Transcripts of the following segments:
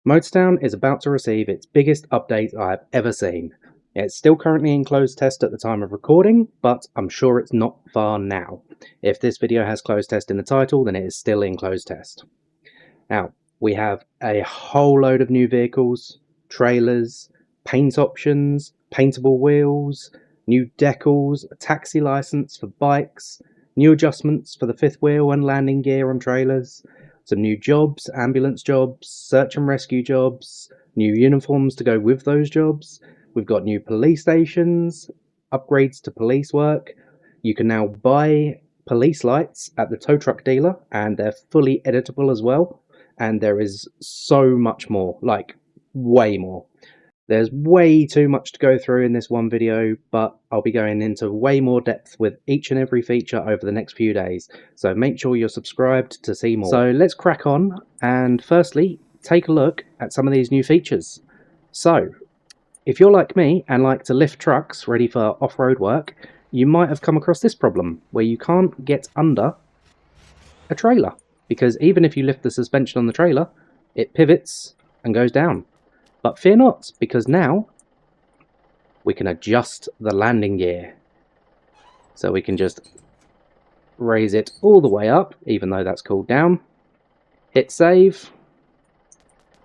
MotorTown is about to receive its biggest update I've ever seen. It's still currently in closed test at the time of recording, but I'm sure it's not far now. If this video has closed test in the title, then it is still in closed test. Now, we have a whole load of new vehicles, trailers, paint options, paintable wheels, new decals, a taxi license for bikes, new adjustments for the fifth wheel and landing gear on trailers, some new jobs, ambulance jobs, search and rescue jobs, new uniforms to go with those jobs. We've got new police stations, upgrades to police work. You can now buy police lights at the tow truck dealer, and they're fully editable as well. And there is so much more, like way more. There's way too much to go through in this one video, but I'll be going into way more depth with each and every feature over the next few days, so make sure you're subscribed to see more. So let's crack on, and firstly, take a look at some of these new features. So, if you're like me and like to lift trucks ready for off-road work, you might have come across this problem, where you can't get under a trailer, because even if you lift the suspension on the trailer, it pivots and goes down. But fear not, because now we can adjust the landing gear. So we can just raise it all the way up, even though that's cooled down. Hit save.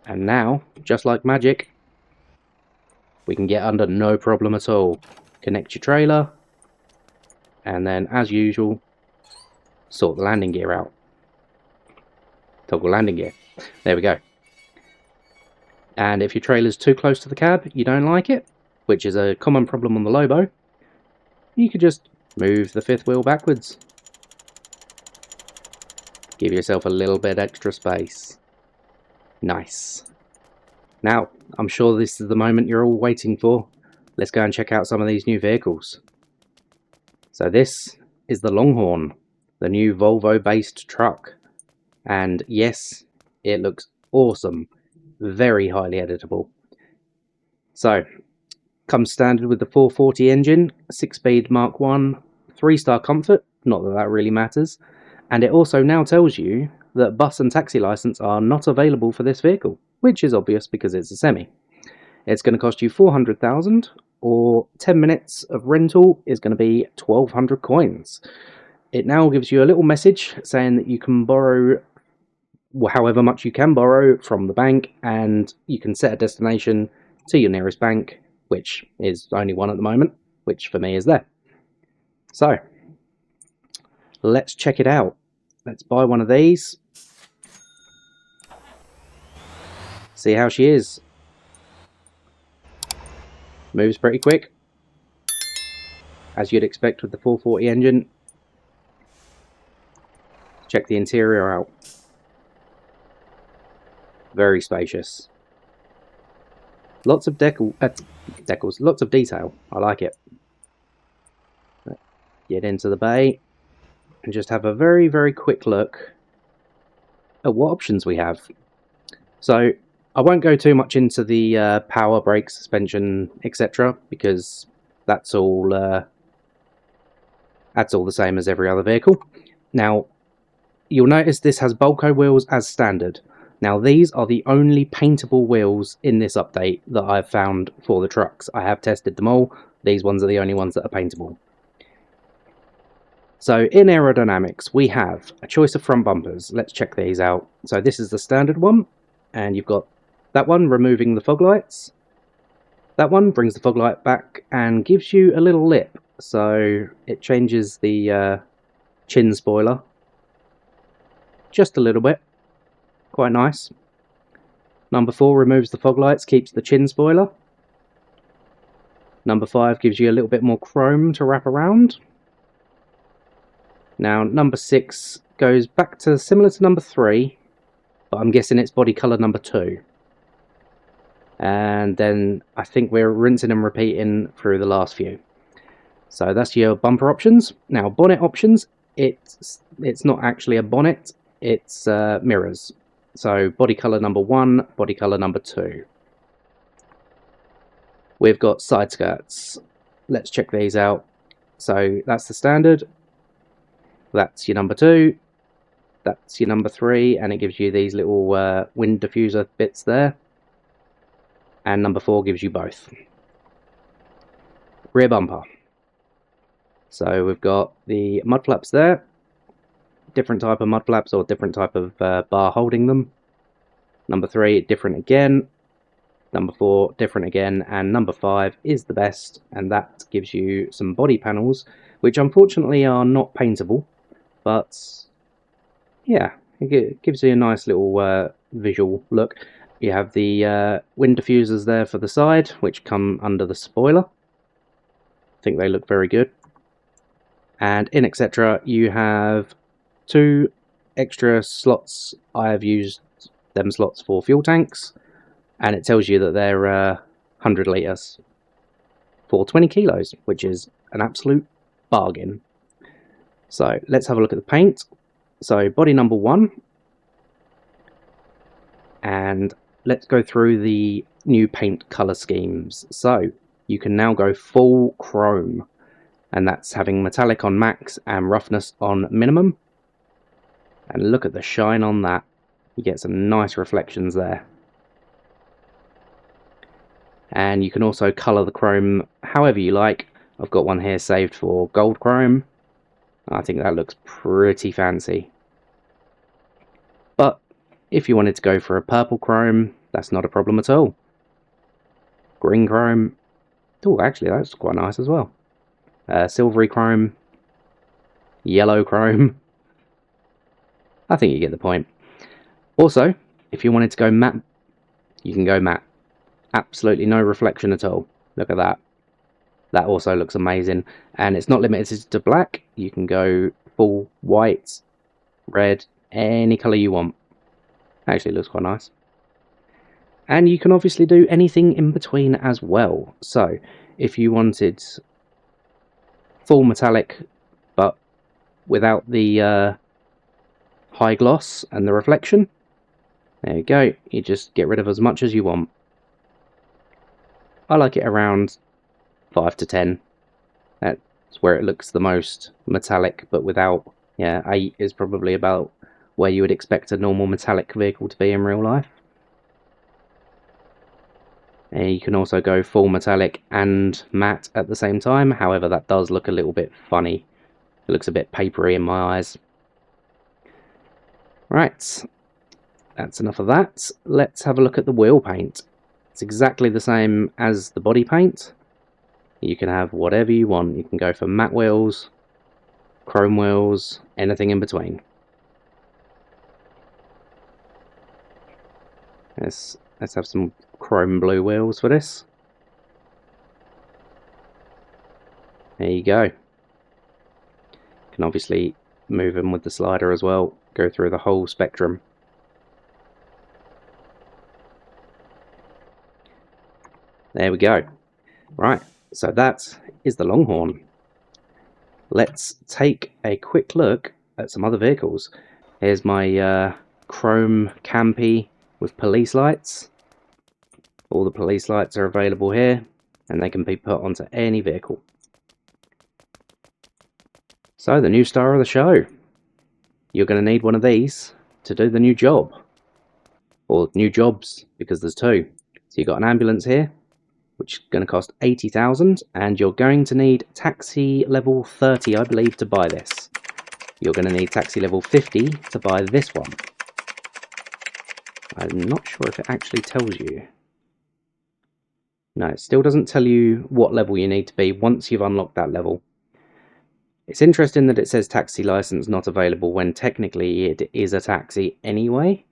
And now, just like magic, we can get under no problem at all. Connect your trailer. And then, as usual, sort the landing gear out. Toggle landing gear. There we go. And if your trailer's too close to the cab, you don't like it, which is a common problem on the Lobo, you could just move the fifth wheel backwards. Give yourself a little bit extra space. Nice. Now, I'm sure this is the moment you're all waiting for. Let's go and check out some of these new vehicles. So this is the Longhorn, the new Volvo-based truck. And yes, it looks awesome. Very highly editable. So, comes standard with the 440 engine, 6-speed Mark 1, 3-star comfort, not that that really matters, and it also now tells you that bus and taxi license are not available for this vehicle, which is obvious because it's a semi. It's going to cost you 400,000, or 10 minutes of rental is going to be 1,200 coins. It now gives you a little message saying that you can borrow however much you can borrow from the bank, and you can set a destination to your nearest bank, which is only one at the moment, which for me is there. So let's check it out. Let's buy one of these, see how she is. Moves pretty quick, as you'd expect with the 440 engine. Check the interior out. Very spacious. Lots of decals, lots of detail. I like it. Get into the bay and just have a very, very quick look at what options we have. So I won't go too much into the power, brake, suspension, etc., because that's all the same as every other vehicle. Now, you'll notice this has Bulco wheels as standard. Now, these are the only paintable wheels in this update that I've found for the trucks. I have tested them all. These ones are the only ones that are paintable. So, in aerodynamics, we have a choice of front bumpers. Let's check these out. So, this is the standard one, and you've got that one removing the fog lights. That one brings the fog light back and gives you a little lip. So, it changes the chin spoiler just a little bit. Quite nice. Number 4 removes the fog lights, keeps the chin spoiler. Number 5 gives you a little bit more chrome to wrap around. Now, number 6 goes back to similar to number 3, but I'm guessing it's body colour number 2. And then I think we're rinsing and repeating through the last few. So that's your bumper options. Now, bonnet options, it's not actually a bonnet, it's mirrors. So body colour number 1, body colour number 2. We've got side skirts. Let's check these out. So that's the standard. That's your number 2. That's your number 3, and it gives you these little wind diffuser bits there. and number 4 gives you both. Rear bumper. So we've got the mud flaps there, different type of mud flaps or different type of bar holding them. Number 3, different again. Number 4, different again. And number 5 is the best, and that gives you some body panels, which unfortunately are not paintable, but yeah, it gives you a nice little visual look. You have the wind diffusers there for the side, which come under the spoiler. I think they look very good. And in etc. you have 2 extra slots. I have used them slots for fuel tanks, and it tells you that they're 100 litres for 20 kilos, which is an absolute bargain. So let's have a look at the paint. So body number 1, and let's go through the new paint colour schemes. So you can now go full chrome, and that's having metallic on max and roughness on minimum. And look at the shine on that. You get some nice reflections there. And you can also colour the chrome however you like. I've got one here saved for gold chrome. I think that looks pretty fancy. But if you wanted to go for a purple chrome, that's not a problem at all. Green chrome. Oh, actually that's quite nice as well. Silvery chrome. Yellow chrome. I think you get the point. Also, if you wanted to go matte, you can go matte. Absolutely no reflection at all. Look at that. That also looks amazing. And it's not limited to black. You can go full white, red, any colour you want. Actually, it looks quite nice. And you can obviously do anything in between as well. So, if you wanted full metallic, but without the high gloss and the reflection, there you go. You just get rid of as much as you want. I like it around 5 to 10. That's where it looks the most metallic, but without, yeah, 8 is probably about where you would expect a normal metallic vehicle to be in real life. And you can also go full metallic and matte at the same time. However, that does look a little bit funny. It looks a bit papery in my eyes. Right, that's enough of that. Let's have a look at the wheel paint. It's exactly the same as the body paint. You can have whatever you want. You can go for matte wheels, chrome wheels, anything in between. Let's have some chrome blue wheels for this. There you go. You can obviously move them with the slider as well. Go through the whole spectrum. There we go. Right, so that is the Longhorn. Let's take a quick look at some other vehicles. Here's my chrome Campy with police lights. All the police lights are available here, and they can be put onto any vehicle. So the new star of the show. You're going to need one of these to do the new job. Or new jobs, because there's 2. So you've got an ambulance here, which is going to cost 80,000, and you're going to need taxi level 30, I believe, to buy this. You're going to need taxi level 50 to buy this one. I'm not sure if it actually tells you. No, it still doesn't tell you what level you need to be once you've unlocked that level. It's interesting that it says taxi license not available when technically it is a taxi anyway,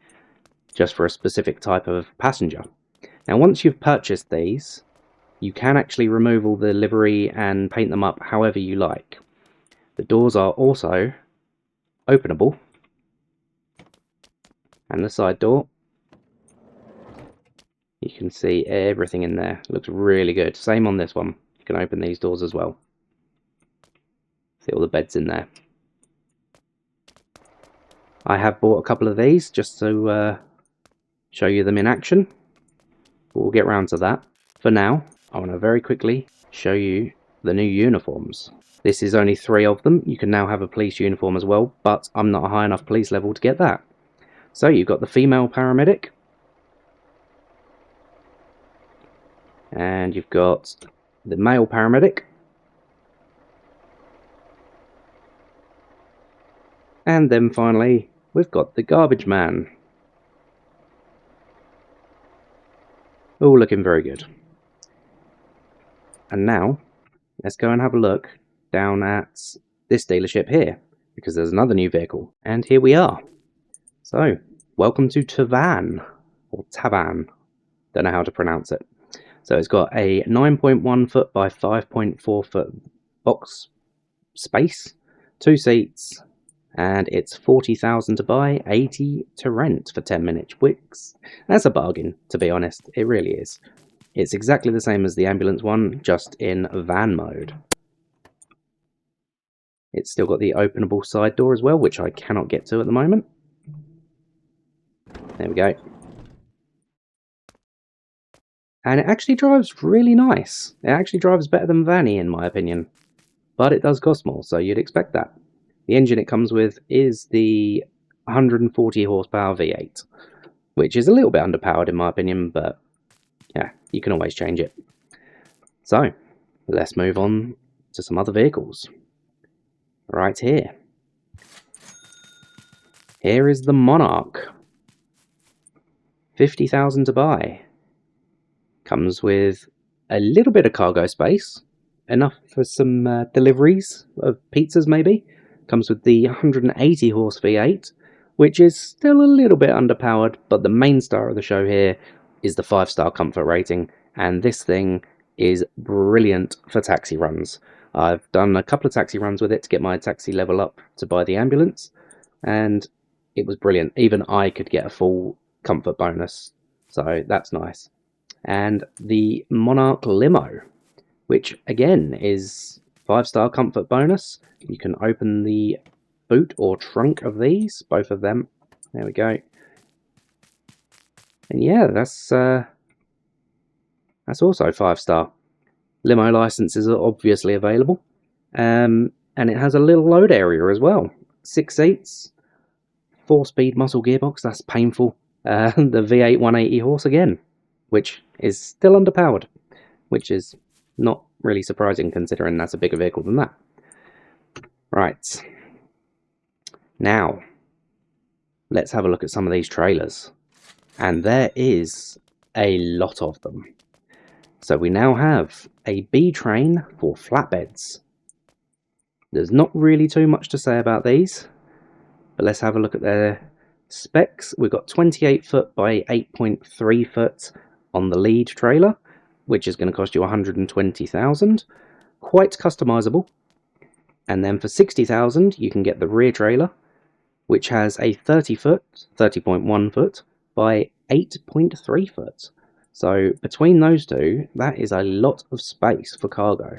just for a specific type of passenger. Now once you've purchased these, you can actually remove all the livery and paint them up however you like. The doors are also openable, and the side door, you can see everything in there. It looks really good. Same on this one. You can open these doors as well. See all the beds in there. I have bought a couple of these just to show you them in action. We'll get round to that. For now, I want to very quickly show you the new uniforms. This is only 3 of them. You can now have a police uniform as well, but I'm not a high enough police level to get that. So you've got the female paramedic, And you've got the male paramedic. And then finally, we've got the garbage man. All looking very good. And now, let's go and have a look down at this dealership here, because there's another new vehicle. And here we are. So, welcome to Tavan, or Tavan. Don't know how to pronounce it. So it's got a 9.1 foot by 5.4 foot box space, 2 seats, and it's 40,000 to buy, 80 to rent for 10 minutes, which that's a bargain, to be honest. It really is. It's exactly the same as the ambulance one, just in van mode. It's still got the openable side door as well, which I cannot get to at the moment. There we go. And it actually drives really nice. It actually drives better than Vanny, in my opinion. But it does cost more, so you'd expect that. The engine it comes with is the 140 horsepower V8, which is a little bit underpowered in my opinion, but yeah, you can always change it. So, let's move on to some other vehicles. Right here. Here is the Monarch. 50,000 to buy. Comes with a little bit of cargo space, enough for some deliveries of pizzas maybe. Comes with the 180 horse V8, which is still a little bit underpowered, but the main star of the show here is the 5-star comfort rating, and this thing is brilliant for taxi runs. I've done a couple of taxi runs with it to get my taxi level up to buy the ambulance, and it was brilliant. Even I could get a full comfort bonus, so that's nice. And the Monarch Limo, which again is 5-star comfort bonus. You can open the boot or trunk of these, both of them. There we go. And yeah, that's also 5-star. Limo licenses are obviously available, and it has a little load area as well. 6 seats, 4-speed muscle gearbox. That's painful. The V8 180 horse again, which is still underpowered, which is not really surprising considering that's a bigger vehicle than that. Right. Now, let's have a look at some of these trailers. And there is a lot of them. So we now have a B train for flatbeds. There's not really too much to say about these, but let's have a look at their specs. We've got 28 foot by 8.3 foot on the lead trailer, which is going to cost you 120,000. Quite customizable. And then for 60,000 you can get the rear trailer, which has a 30 foot, 30.1 foot by 8.3 foot. So between those two, that is a lot of space for cargo.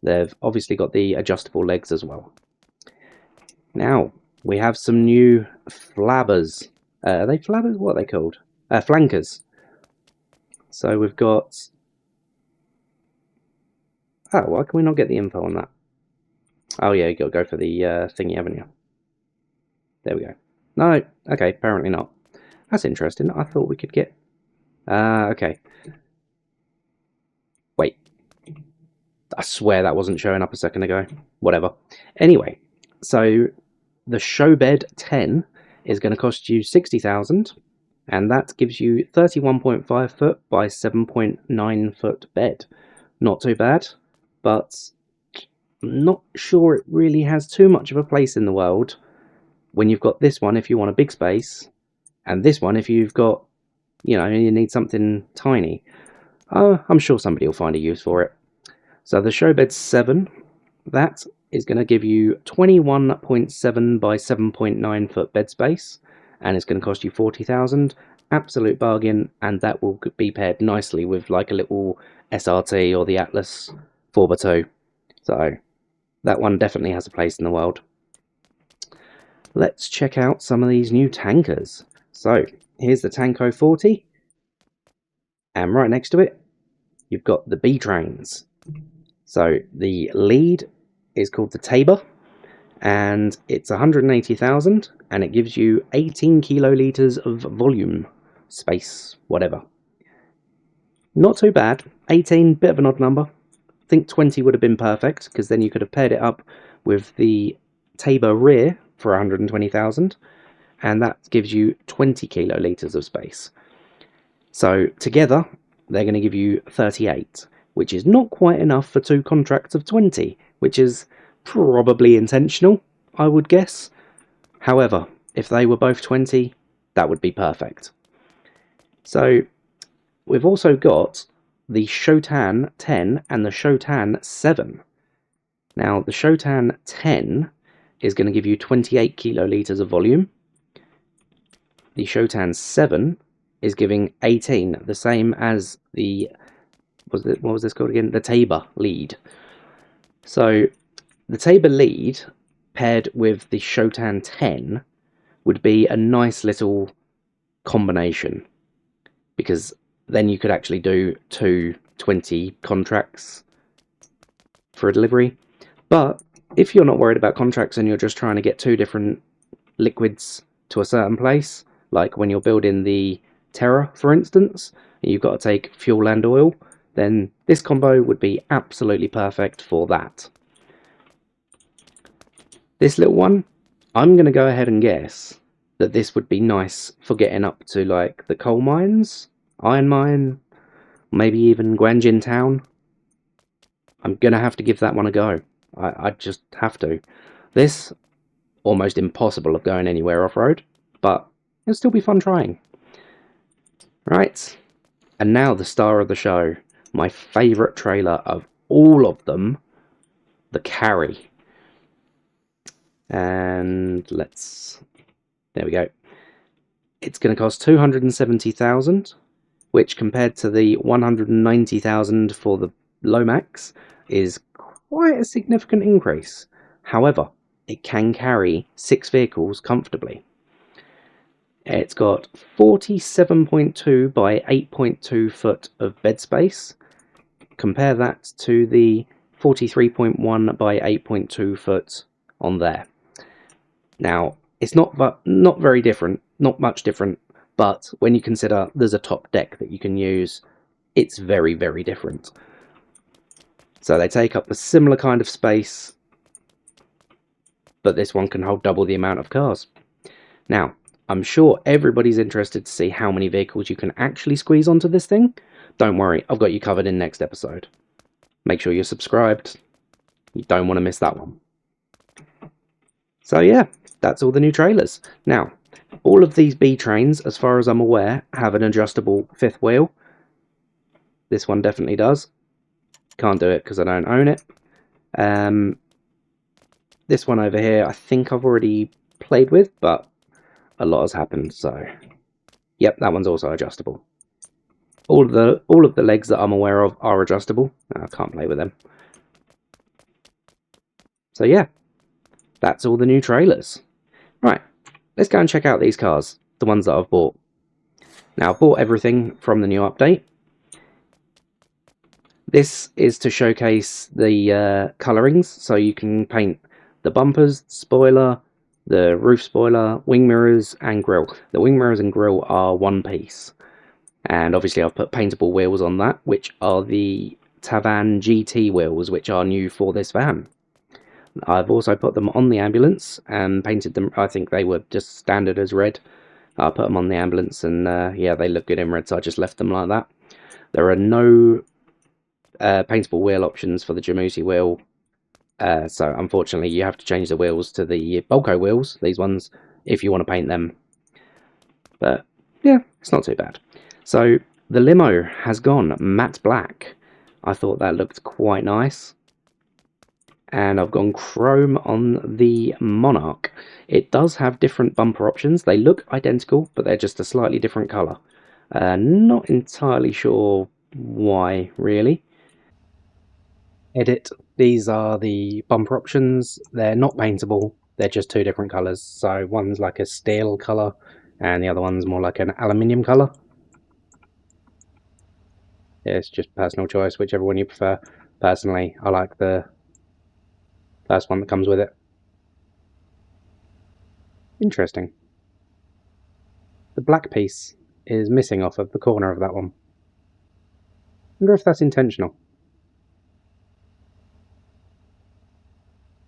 They've obviously got the adjustable legs as well. Now, we have some new flabbers. Are they flabbers? What are they called? Flankers. So we've got... Oh, why can we not get the info on that? Oh yeah, you got to go for the thingy, haven't you? There we go. No, okay, apparently not. That's interesting. I thought we could get... okay. Wait. I swear that wasn't showing up a second ago. Whatever. Anyway, so the Showbed 10 is going to cost you 60,000, and that gives you 31.5 foot by 7.9 foot bed. Not too bad, but I'm not sure it really has too much of a place in the world when you've got this one if you want a big space, and this one if you've got, you know, you need something tiny. I'm sure somebody will find a use for it. So the Showbed 7, that is going to give you 21.7 by 7.9 foot bed space, and it's going to cost you 40,000. Absolute bargain, and that will be paired nicely with like a little SRT or the Atlas 4x2. So that one definitely has a place in the world. Let's check out some of these new tankers. So here's the Tanko 40, and right next to it you've got the B trains. So the lead is called the Tabor, and it's 180,000, and it gives you 18 kiloliters of volume, space, whatever. Not too bad. 18, bit of an odd number. I think 20 would have been perfect, because then you could have paired it up with the Tabor rear for 120,000, and that gives you 20 kilolitres of space. So together, they're going to give you 38, which is not quite enough for two contracts of 20, which is probably intentional, I would guess. However, if they were both 20, that would be perfect. So we've also got the Shotan 10 and the Shotan 7. Now, the Shotan 10 is going to give you 28 kilolitres of volume. The Shotan 7 is giving 18, the same as the, what was this called again? The Tabor lead. So the Tabor lead paired with the Shotan 10 would be a nice little combination, because then you could actually do two 20 contracts for a delivery. But if you're not worried about contracts and you're just trying to get two different liquids to a certain place, like when you're building the Terra, for instance, and you've got to take fuel and oil, then this combo would be absolutely perfect for that. This little one, I'm going to go ahead and guess that this would be nice for getting up to like the coal mines, iron mine, maybe even Guanjin town. I'm going to have to give that one a go. I just have to. This, almost impossible of going anywhere off-road, but it'll still be fun trying. Right, and now the star of the show, my favourite trailer of all of them, the Carry. And there we go. It's going to cost 270,000, which compared to the 190,000 for the Lomax is quite a significant increase. However, it can carry 6 vehicles comfortably. It's got 47.2 by 8.2 foot of bed space. Compare that to the 43.1 by 8.2 foot on there. Now, it's not very different, not much different, but when you consider there's a top deck that you can use, it's very, very different. So they take up a similar kind of space, but this one can hold double the amount of cars. Now, I'm sure everybody's interested to see how many vehicles you can actually squeeze onto this thing. Don't worry, I've got you covered in next episode. Make sure you're subscribed. You don't want to miss that one. So yeah, that's all the new trailers. Now, all of these B trains, as far as I'm aware, have an adjustable fifth wheel. This one definitely does. Can't do it because I don't own it. This one over here, I think I've already played with, but a lot has happened, so yep, that one's also adjustable. All of the legs that I'm aware of are adjustable. I can't play with them. So yeah, that's all the new trailers. Right, let's go and check out these cars, the ones that I've bought. Now, I've bought everything from the new update. This is to showcase the colorings, so you can paint the bumpers, spoiler, the roof spoiler, wing mirrors, and grille. The wing mirrors and grille are one piece. And obviously I've put paintable wheels on that, which are the Tavan GT wheels, which are new for this van. I've also put them on the ambulance and painted them. I think they were just standard as red. I put them on the ambulance and yeah, they look good in red, so I just left them like that. There are no paintable wheel options for the Jamusi wheel, so unfortunately you have to change the wheels to the Bolko wheels, these ones, if you want to paint them. But yeah, it's not too bad. So the limo has gone matte black. I thought that looked quite nice. And I've gone chrome on the Monarch. It does have different bumper options. They look identical, but they're just a slightly different colour. Not entirely sure why, really. Edit. These are the bumper options. They're not paintable. They're just two different colours. So one's like a steel colour, and the other one's more like an aluminium colour. Yeah, it's just personal choice, whichever one you prefer. Personally, I like the first one that comes with it. Interesting. The black piece is missing off of the corner of that one. wonder if that's intentional.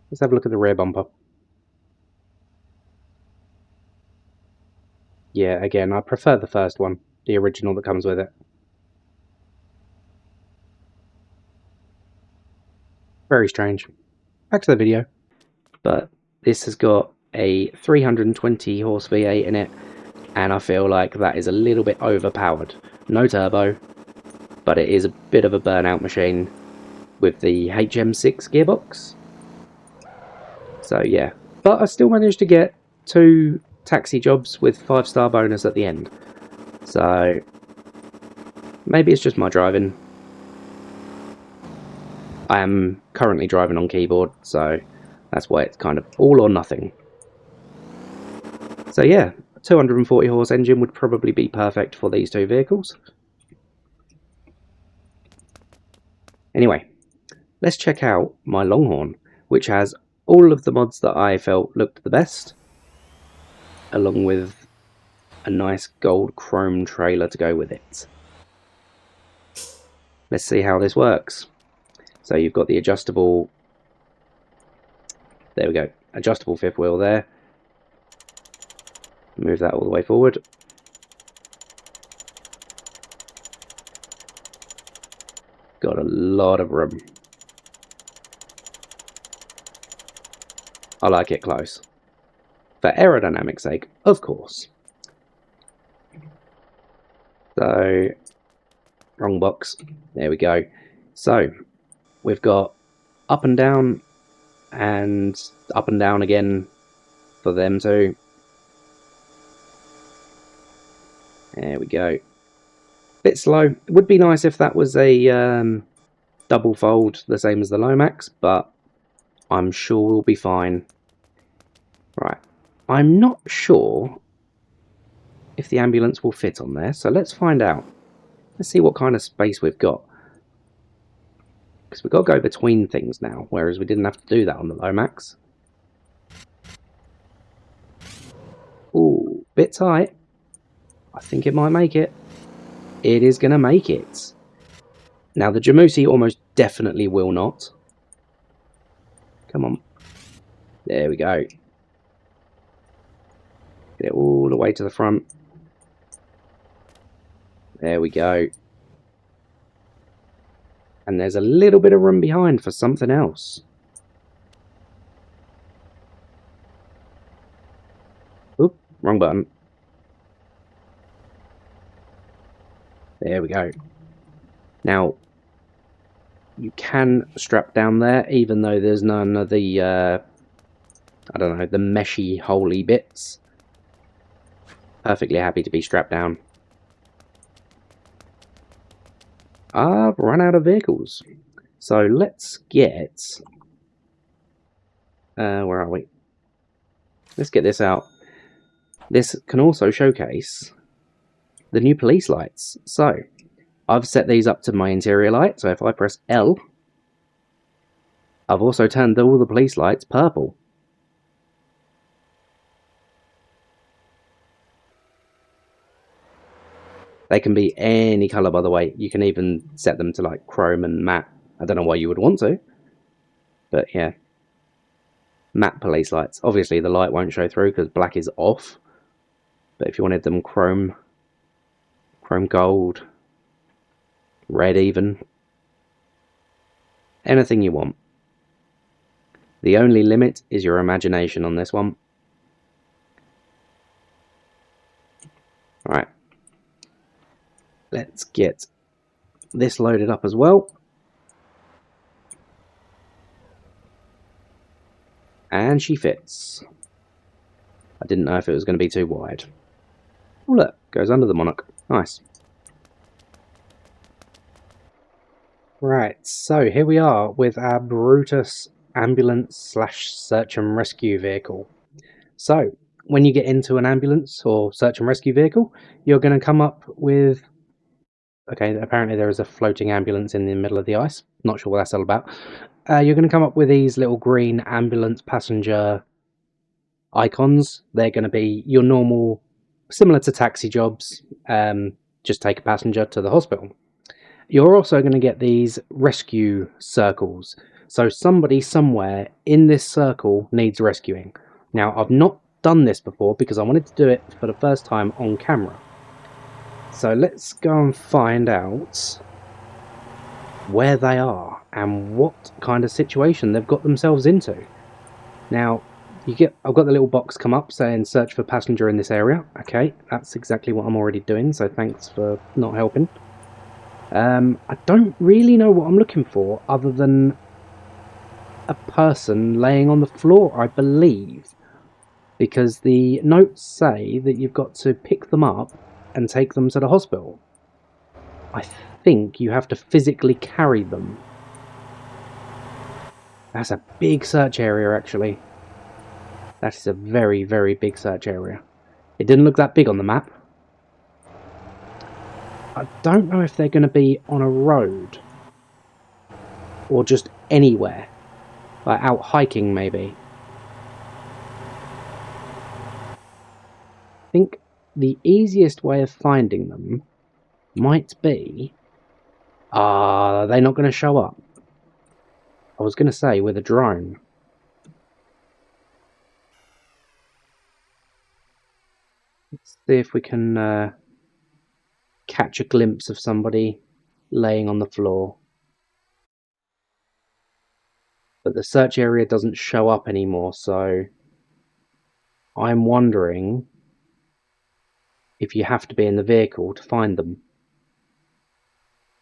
Let's have a look at the rear bumper. Yeah, again, I prefer the first one, the original that comes with it. Very strange. Back to the video. But this has got a 320 horse V8 in it, and I feel like that is a little bit overpowered. No turbo, but it is a bit of a burnout machine with the HM6 gearbox. So yeah, but I still managed to get 2 taxi jobs with 5-star bonus at the end. So maybe it's just my driving. I am currently driving on keyboard, so that's why it's kind of all or nothing. So yeah, a 240 horse engine would probably be perfect for these 2 vehicles. Anyway, let's check out my Longhorn, which has all of the mods that I felt looked the best, along with a nice gold chrome trailer to go with it. Let's see how this works. So you've got the adjustable, there we go, adjustable 5th wheel there. Move that all the way forward. Got a lot of room. I like it close. For aerodynamic sake, of course. So, wrong box. There we go. So, we've got up and down again for them too. There we go. Bit slow. It would be nice if that was a double fold, the same as the Lomax, but I'm sure we'll be fine. Right. I'm not sure if the ambulance will fit on there, so let's find out. Let's see what kind of space we've got. Because we've got to go between things now, whereas we didn't have to do that on the Lomax. Ooh, bit tight. I think it might make it. It is going to make it. Now, the Jamusi almost definitely will not. Come on. There we go. Get it all the way to the front. There we go. And there's a little bit of room behind for something else. Oop, wrong button. There we go. Now, you can strap down there, even though there's none of the, I don't know, the meshy, holy bits. Perfectly happy to be strapped down. I've run out of vehicles. So let's get... where are we? Let's get this out. This can also showcase the new police lights. So, I've set these up to my interior light, so if I press L, I've also turned all the police lights purple. They can be any colour, by the way. You can even set them to like chrome and matte. I don't know why you would want to, but yeah. Matte police lights. Obviously the light won't show through because black is off, but if you wanted them chrome gold, red even, anything you want. The only limit is your imagination on this one. Alright, let's get this loaded up as well. And she fits. I didn't know if it was going to be too wide. Oh look, goes under the Monarch. Nice. Right, so here we are with our Brutus ambulance slash search and rescue vehicle. So, when you get into an ambulance or search and rescue vehicle, you're going to come up with... Okay, apparently there is a floating ambulance in the middle of the ice. Not sure what that's all about. You're going to come up with these little green ambulance passenger icons. They're going to be your normal, similar to taxi jobs, just take a passenger to the hospital. You're also going to get these rescue circles. So somebody somewhere in this circle needs rescuing. Now, I've not done this before because I wanted to do it for the first time on camera. So let's go and find out where they are and what kind of situation they've got themselves into. Now, I've got the little box come up saying search for passenger in this area. Okay, that's exactly what I'm already doing, so thanks for not helping. I don't really know what I'm looking for other than a person laying on the floor, I believe, because the notes say that you've got to pick them up and take them to the hospital. I think you have to physically carry them. That's a big search area, actually. That is a very, very big search area. It didn't look that big on the map. I don't know if they're going to be on a road or just anywhere, like out hiking maybe. I think the easiest way of finding them might be... are they not going to show up? I was going to say with a drone. Let's see if we can catch a glimpse of somebody laying on the floor. But the search area doesn't show up anymore, so I'm wondering if you have to be in the vehicle to find them.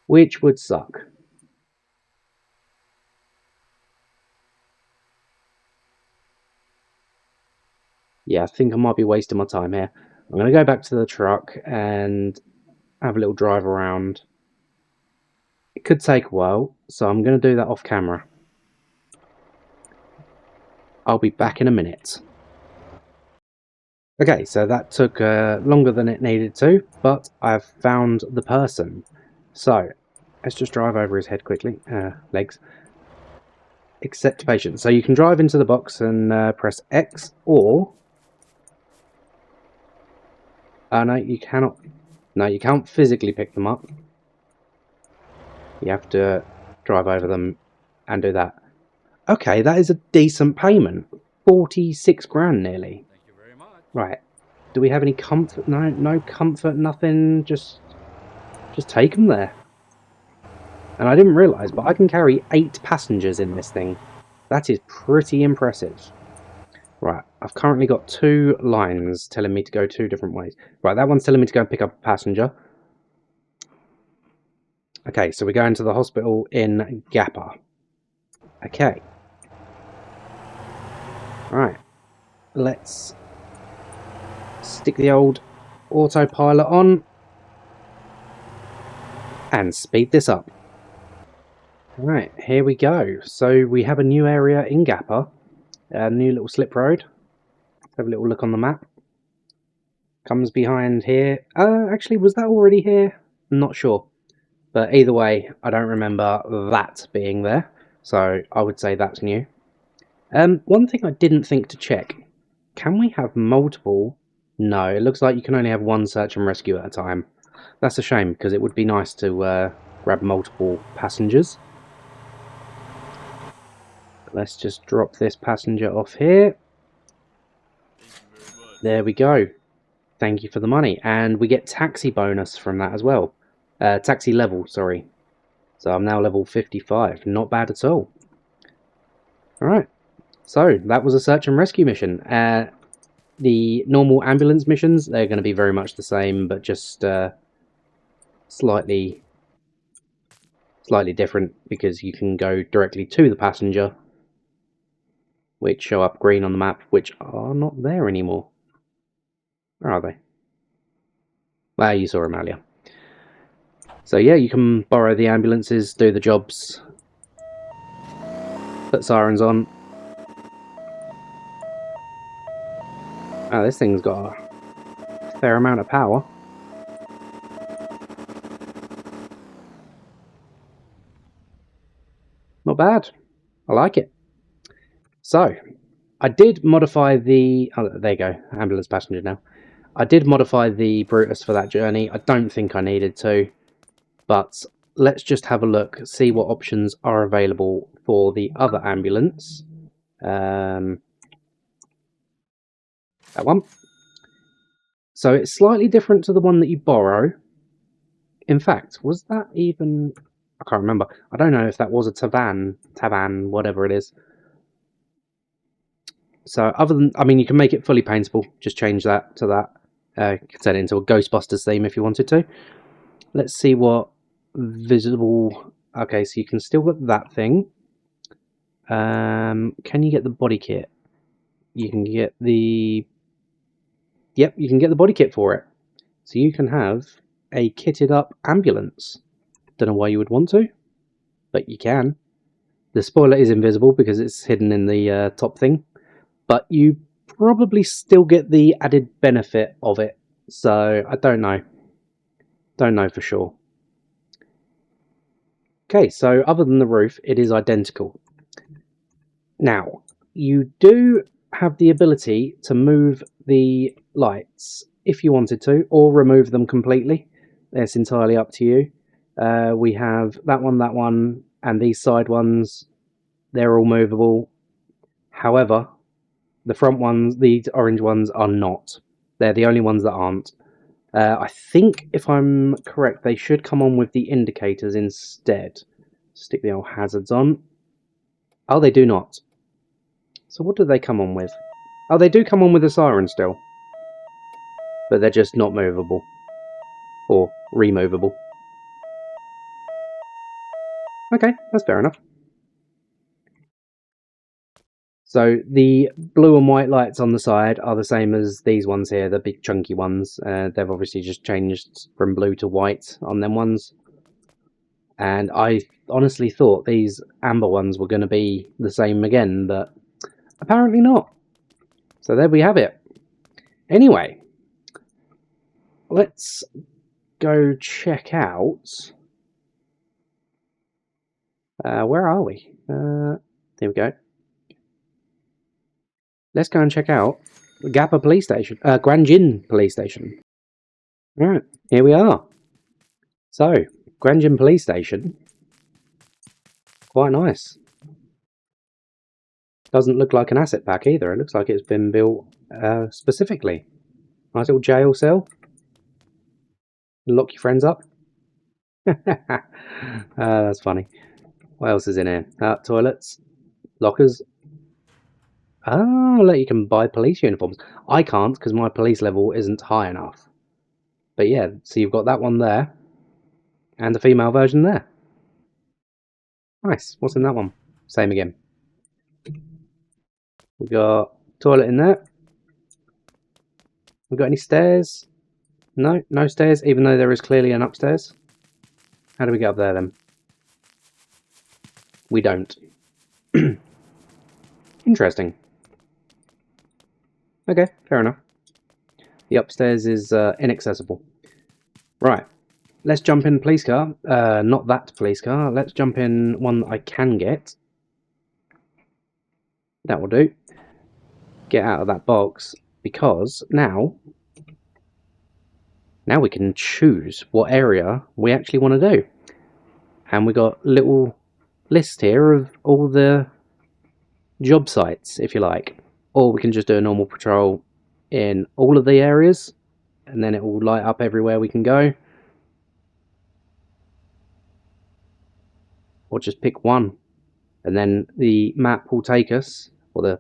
Which would suck. Yeah, I think I might be wasting my time here. I'm going to go back to the truck and have a little drive around. It could take a while, so I'm going to do that off camera. I'll be back in a minute. Okay, so that took longer than it needed to, but I've found the person. So, let's just drive over his head quickly. Legs. Accept patient. So you can drive into the box and press X, or... no, you cannot. No, you can't physically pick them up. You have to drive over them and do that. Okay, that is a decent payment. 46 grand nearly. Thank you very much. Right. Do we have any comfort? No, no comfort, nothing. Just take them there. And I didn't realise, but I can carry 8 passengers in this thing. That is pretty impressive. Right, I've currently got 2 lines telling me to go 2 different ways. Right, that one's telling me to go and pick up a passenger. Okay, so we're going to the hospital in Gappa. Okay. Right, let's stick the old autopilot on and speed this up. Right, here we go. So we have a new area in Gappa, a new little slip road. Let's have a little look on the map. Comes behind here. Actually, was that already here? I'm not sure. But either way, I don't remember that being there. So I would say that's new. One thing I didn't think to check. Can we have multiple? No, it looks like you can only have one search and rescue at a time. That's a shame, because it would be nice to grab multiple passengers. Let's just drop this passenger off here. There we go. Thank you for the money. And we get taxi bonus from that as well. Taxi level, sorry. So I'm now level 55. Not bad at all. Alright. So that was a search and rescue mission. The normal ambulance missions, they're going to be very much the same, but just slightly different, because you can go directly to the passenger, which show up green on the map, which are not there anymore. Where are they? Well, you saw them earlier. So yeah, you can borrow the ambulances, do the jobs, put sirens on. Oh, this thing's got a fair amount of power. Not bad. I like it. So, I did modify the... oh, there you go. Ambulance passenger now. I did modify the Brutus for that journey. I don't think I needed to, but let's just have a look, see what options are available for the other ambulance. That one. So it's slightly different to the one that you borrow. In fact, was that even... I can't remember. I don't know if that was a Tavan, whatever it is. So other than... I mean, you can make it fully paintable. Just change that to that. You can turn it into a Ghostbusters theme if you wanted to. Let's see what visible... Okay, so you can still get that thing. Can you get the body kit? You can get the... Yep, you can get the body kit for it. So you can have a kitted up ambulance. Don't know why you would want to, but you can. The spoiler is invisible because it's hidden in the top thing, but you probably still get the added benefit of it. So I don't know. Don't know for sure. Okay, so other than the roof, it is identical. Now, you do have the ability to move the lights if you wanted to, or remove them completely. It's entirely up to you. We have that one, and these side ones, they're all movable. However, the front ones, the orange ones, are not. They're the only ones that aren't. I think, if I'm correct, they should come on with the indicators instead. Stick the old hazards on. Oh, they do not. So what do they come on with? Oh, they do come on with a siren still. But they're just not movable. Or removable. Okay, that's fair enough. So the blue and white lights on the side are the same as these ones here, the big chunky ones. They've obviously just changed from blue to white on them ones. And I honestly thought these amber ones were going to be the same again, but apparently not. So there we have it. Anyway, let's go check out... where are we? There we go. Let's go and check out the Gappa Police Station. Granjin Police Station. Alright, here we are. So, Granjin Police Station. Quite nice. Doesn't look like an asset pack either. It looks like it's been built specifically. Nice little jail cell. Lock your friends up. That's funny. What else is in here? Toilets. Lockers. Oh, look, you can buy police uniforms. I can't because my police level isn't high enough. But yeah, so you've got that one there. And the female version there. Nice. What's in that one? Same again. We've got toilet in there. We've got any stairs? No, no stairs, even though there is clearly an upstairs. How do we get up there then? We don't. Interesting. Okay, fair enough. The upstairs is inaccessible. Right, let's jump in police car. Not that police car. Let's jump in one that I can get. That will do. Get out of that box, because now we can choose what area we actually want to do. And we got a little list here of all the job sites, if you like. Or we can just do a normal patrol in all of the areas, and then it will light up everywhere we can go. Or just pick one, and then the map will take us, or the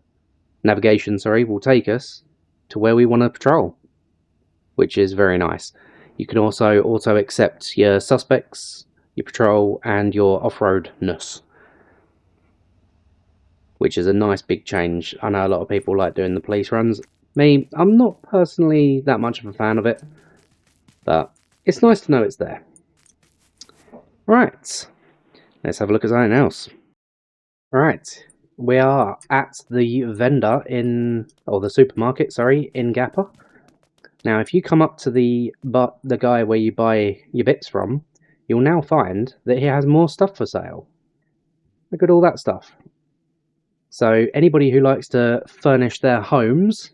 navigation, sorry, will take us to where we want to patrol, which is very nice. You can also auto-accept your suspects, your patrol, and your off-roadness, which is a nice big change. I know a lot of people like doing the police runs. Me, I'm not personally that much of a fan of it, but it's nice to know it's there. Right, let's have a look at something else. Right, we are at the vendor in, or the supermarket, sorry, in Gappa. Now, if you come up to the guy where you buy your bits from, you'll now find that he has more stuff for sale. Look at all that stuff. So anybody who likes to furnish their homes,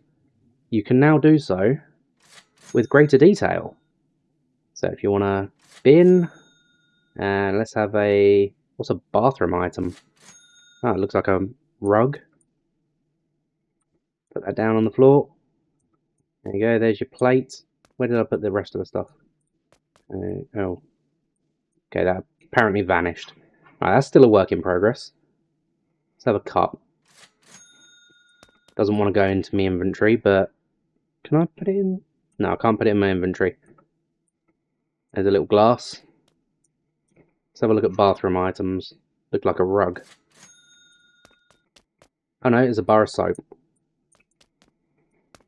you can now do so with greater detail. So if you want a bin, And let's have a... what's a bathroom item? Oh, it looks like a rug. Put that down on the floor. There you go, there's your plate. Where did I put the rest of the stuff? Oh. Okay, that apparently vanished. Right, that's still a work in progress. Let's have a cup. Doesn't want to go into my inventory, but... can I put it in? No, I can't put it in my inventory. There's a little glass. Let's have a look at bathroom items. Look like a rug. Oh no, it's a bar of soap.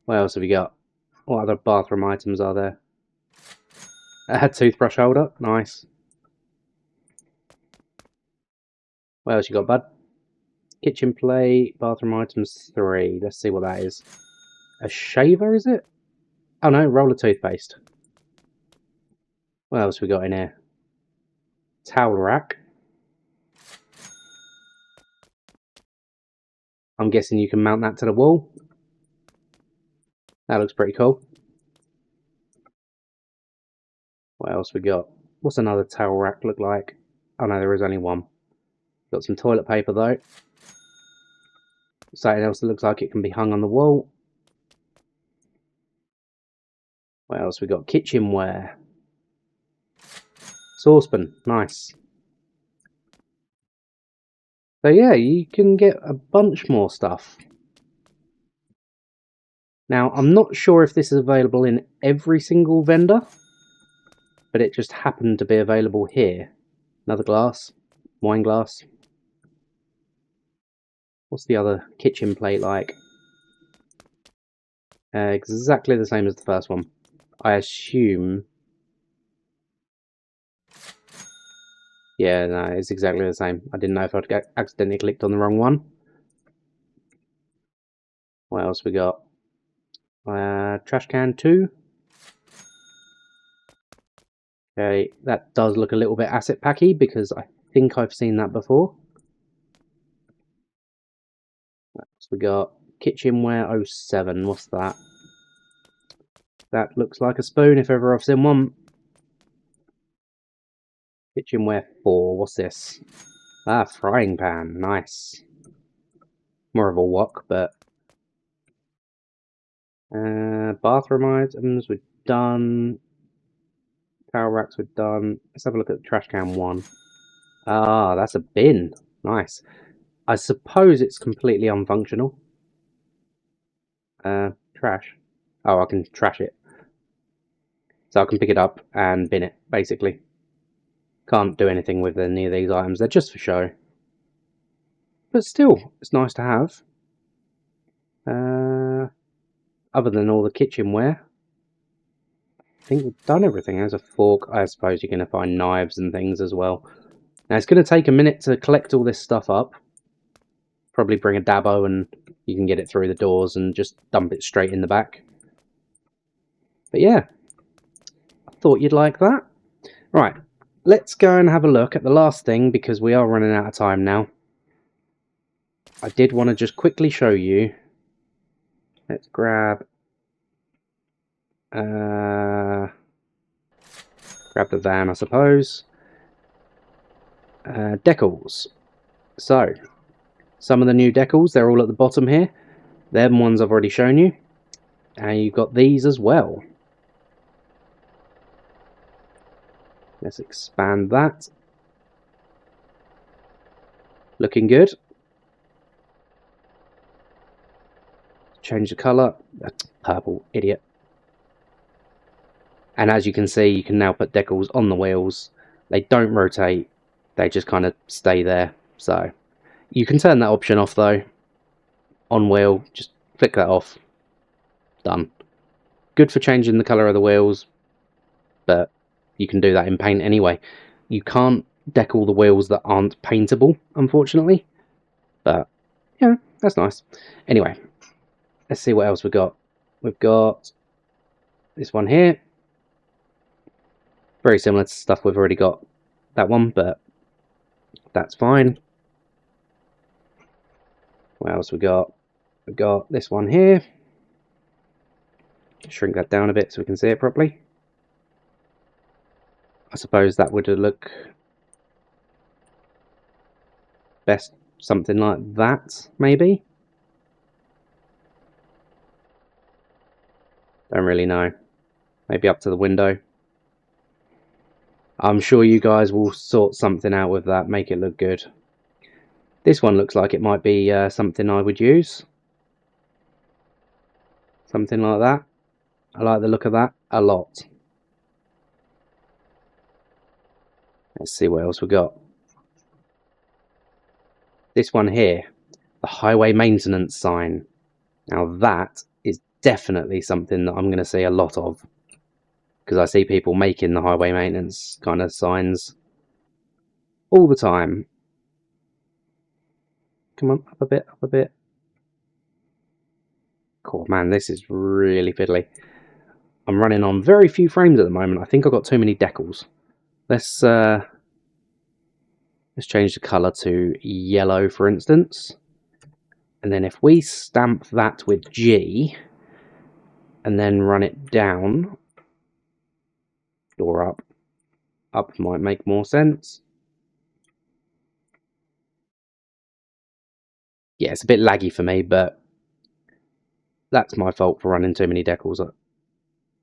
What else have we got? What other bathroom items are there? A toothbrush holder. Nice. What else you got, bud? Kitchen plate, bathroom items 3. Let's see what that is. A shaver, is it? Oh no, roll of toothpaste. What else we got in here? Towel rack. I'm guessing you can mount that to the wall. That looks pretty cool. What else we got? What's another towel rack look like? Oh no, there is only one. Got some toilet paper though. Something else that looks like it can be hung on the wall. What else we got? Kitchenware. Saucepan. Nice. So yeah, you can get a bunch more stuff. Now, I'm not sure if this is available in every single vendor, but it just happened to be available here. Another glass. Wine glass. What's the other kitchen plate like? Exactly the same as the first one. I assume... yeah, no, it's exactly the same. I didn't know if I'd accidentally clicked on the wrong one. What else we got? Trash can 2. Okay, that does look a little bit asset packy because I think I've seen that before. What else we got? Kitchenware 07. What's that? That looks like a spoon if ever I've seen one. Kitchenware 4. What's this? Ah, frying pan. Nice. More of a wok, but... bathroom items, we're done. Towel racks, we're done. Let's have a look at the trash can 1. Ah, that's a bin. Nice. I suppose it's completely unfunctional. Trash. Oh, I can trash it. So I can pick it up and bin it, basically. Can't do anything with any of these items. They're just for show. But still, it's nice to have. Other than all the kitchenware, I think we've done everything. As a fork, I suppose you're going to find knives and things as well. Now, it's going to take a minute to collect all this stuff up. Probably bring a dabo and you can get it through the doors and just dump it straight in the back. But yeah, I thought you'd like that. Right, let's go and have a look at the last thing because we are running out of time now. I did want to just quickly show you. Let's grab the van, I suppose. Decals. So, some of the new decals, they're all at the bottom here. Them ones I've already shown you. And you've got these as well. Let's expand that. Looking good. Change the colour. That's purple, idiot. And as you can see, you can now put decals on the wheels. They don't rotate. They just kind of stay there. So, you can turn that option off though. On wheel, just flick that off. Done. Good for changing the colour of the wheels, but you can do that in paint anyway. You can't decal the wheels that aren't paintable, unfortunately. But, yeah, that's nice. Anyway, let's see what else we've got. We've got this one here. Very similar to stuff we've already got. That one, but that's fine. What else we got? We've got this one here. Shrink that down a bit so we can see it properly. I suppose that would look best something like that, maybe? Don't really know. Maybe up to the window. I'm sure you guys will sort something out with that, make it look good. This one looks like it might be something I would use. Something like that. I like the look of that a lot. Let's see what else we got. This one here, the highway maintenance sign. Now that is definitely something that I'm going to see a lot of, because I see people making the highway maintenance kind of signs all the time. Come on, up a bit, up a bit. Cool, man, this is really fiddly. I'm running on very few frames at the moment. I think I've got too many decals. Let's change the colour to yellow, for instance. And then if we stamp that with G and then run it down or up, up might make more sense. Yeah, it's a bit laggy for me, but that's my fault for running too many decals.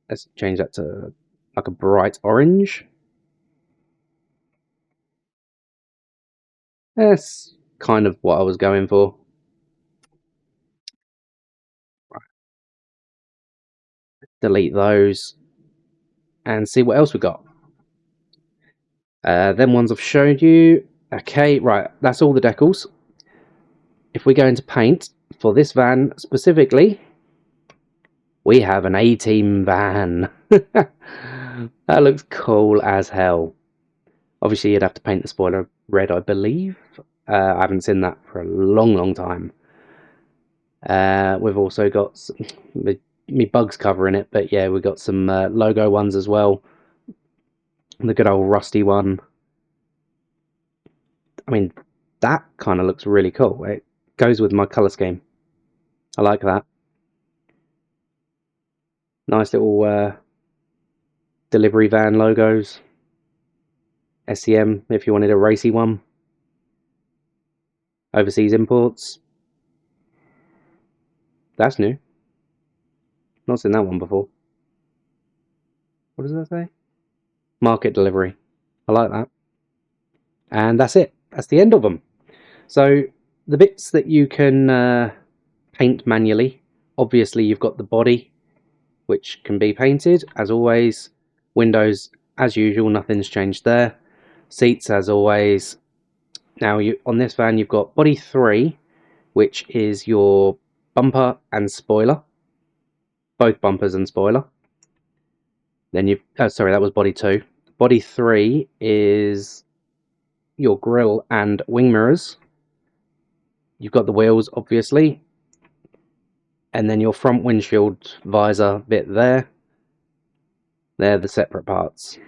Let's change that to like a bright orange. That's kind of what I was going for. Right. Delete those and see what else we got. Them ones I've showed you. Okay, right, that's all the decals. If we go into paint, for this van specifically, we have an A-Team van. That looks cool as hell. Obviously, you'd have to paint the spoiler red, I believe. I haven't seen that for a long time. We've also got some, me bugs covering it, but yeah, we've got some logo ones as well. The good old rusty one. I mean, that kind of looks really cool. It goes with my colour scheme. I like that. Nice little delivery van logos. SEM if you wanted a racy one. Overseas imports. That's new. Not seen that one before. What does that say? Market delivery. I like that. And that's it. That's the end of them. So the bits that you can paint manually, obviously you've got the body, which can be painted as always. Windows as usual, nothing's changed there. Seats as always. Now on this van you've got body 3, which is your bumper and spoiler, both bumpers and spoiler. Then you sorry, that was body 2. Body 3 is your grille and wing mirrors. You've got the wheels obviously, and then your front windshield visor bit there. They're the separate parts.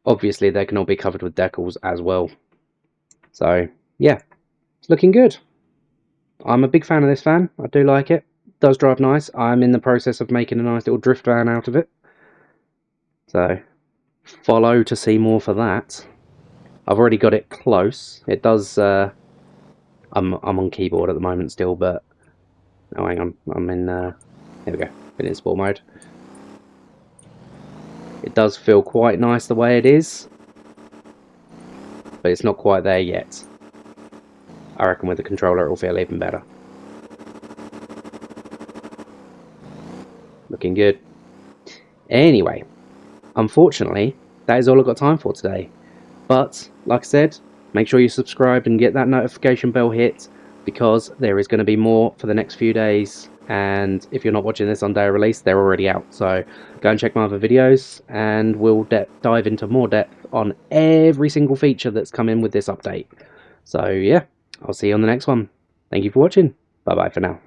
Obviously they can all be covered with decals as well. So yeah, it's looking good. I'm a big fan of this van. I do like it. It does drive nice. I'm in the process of making a nice little drift van out of it. So follow to see more for that. I've already got it close. It does I'm on keyboard at the moment still, but oh hang on, I'm in here we go. Been in sport mode. It does feel quite nice the way it is, but it's not quite there yet. I reckon with the controller it will feel even better. Looking good. Anyway, unfortunately, that is all I've got time for today. But, like I said, make sure you subscribe and get that notification bell hit, because there is going to be more for the next few days. And if you're not watching this on day of release, they're already out. So go and check my other videos, and we'll dive into more depth on every single feature that's come in with this update. So yeah, I'll see you on the next one. Thank you for watching. Bye bye for now.